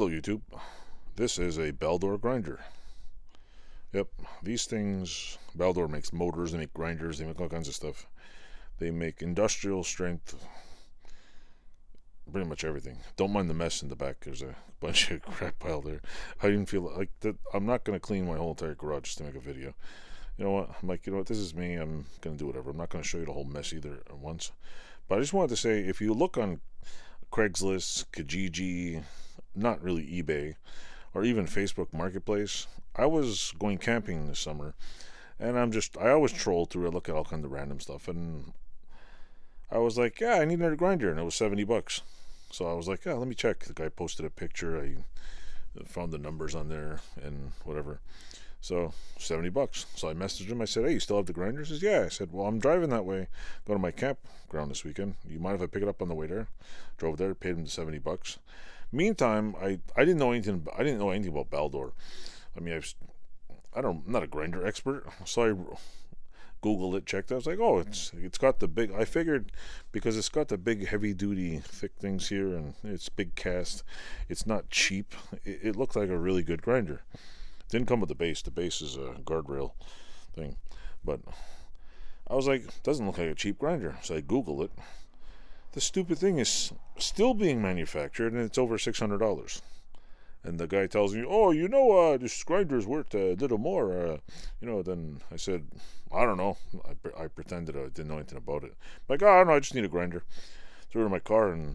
Hello YouTube, this is a Baldor grinder. Yep, these things, Baldor makes motors, they make grinders, they make all kinds of stuff. They make industrial strength, pretty much everything. Don't mind the mess in the back, there's a bunch of crap pile there. I didn't feel like that. I'm not going to clean my whole entire garage just to make a video. You know what, I'm like, you know what, this is me, I'm going to do whatever. I'm not going to show you the whole mess either at once. But I just wanted to say, if you look on Craigslist, Kijiji, not really eBay, or even Facebook Marketplace. I was going camping this summer, and I always troll through. I look at all kinds of random stuff, and I was like, yeah, I need another grinder, and it was $70. So I was like, yeah, let me check. The guy posted a picture. I found the numbers on there and whatever. So $70. So I messaged him. I said, hey, you still have the grinder? He says, yeah. I said, well, I'm driving that way, going to my campground this weekend. You mind if I pick it up on the way there? Drove there, paid him the $70. Meantime, I didn't know anything. I didn't know anything about Baldor. I mean, I'm not a grinder expert, so I Googled it, checked. I was like, oh, it's got the big. I figured because it's got the big, heavy duty, thick things here, and it's big cast. It's not cheap. It looked like a really good grinder. Didn't come with the base. The base is a guardrail thing, but I was like, doesn't look like a cheap grinder. So I Googled it. The stupid thing is still being manufactured, and it's over $600. And the guy tells me, oh, this grinder's worth a little more. Then I said, I don't know. I pretended I didn't know anything about it. Like, oh, I don't know, I just need a grinder. Threw it in my car and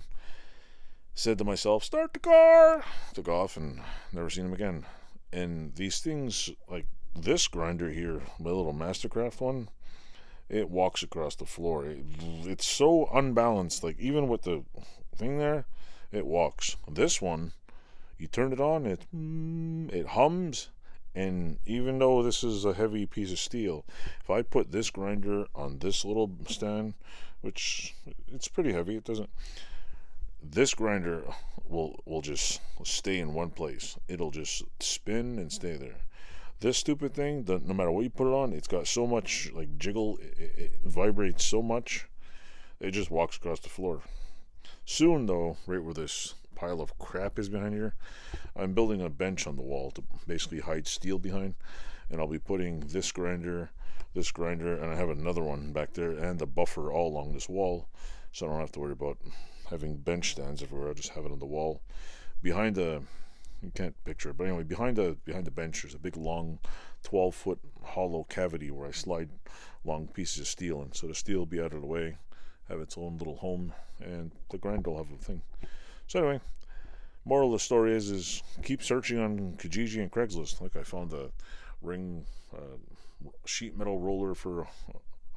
said to myself, start the car. Took off and never seen him again. And these things, like this grinder here, my little Mastercraft one, it walks across the floor. It's so unbalanced. Like, even with the thing there, it walks. This one, you turn it on, it hums, and even though this is a heavy piece of steel, if I put this grinder on this little stand, which it's pretty heavy, it doesn't. This grinder will just stay in one place. It'll just spin and stay there. This stupid thing, no matter what you put it on, it's got so much like jiggle, it vibrates so much, it just walks across the floor. Soon though, right where this pile of crap is behind here, I'm building a bench on the wall to basically hide steel behind, and I'll be putting this grinder, and I have another one back there, and a buffer all along this wall, so I don't have to worry about having bench stands everywhere. I'll just have it on the wall. Behind the You can't picture it, but anyway, behind the bench there's a big long 12-foot hollow cavity where I slide long pieces of steel in, so the steel will be out of the way, have its own little home, and the grinder will have a thing. So anyway, moral of the story is keep searching on Kijiji and Craigslist. Like, I found a ring sheet metal roller for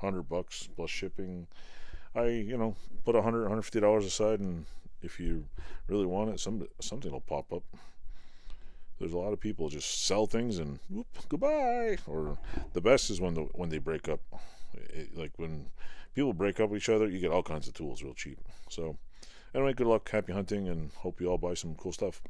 $100 plus shipping. I put $150 aside, and if you really want it, something will pop up. There's a lot of people just sell things and whoop, goodbye. Or the best is when they break up. Like when people break up with each other, you get all kinds of tools real cheap. So anyway, good luck, happy hunting, and hope you all buy some cool stuff.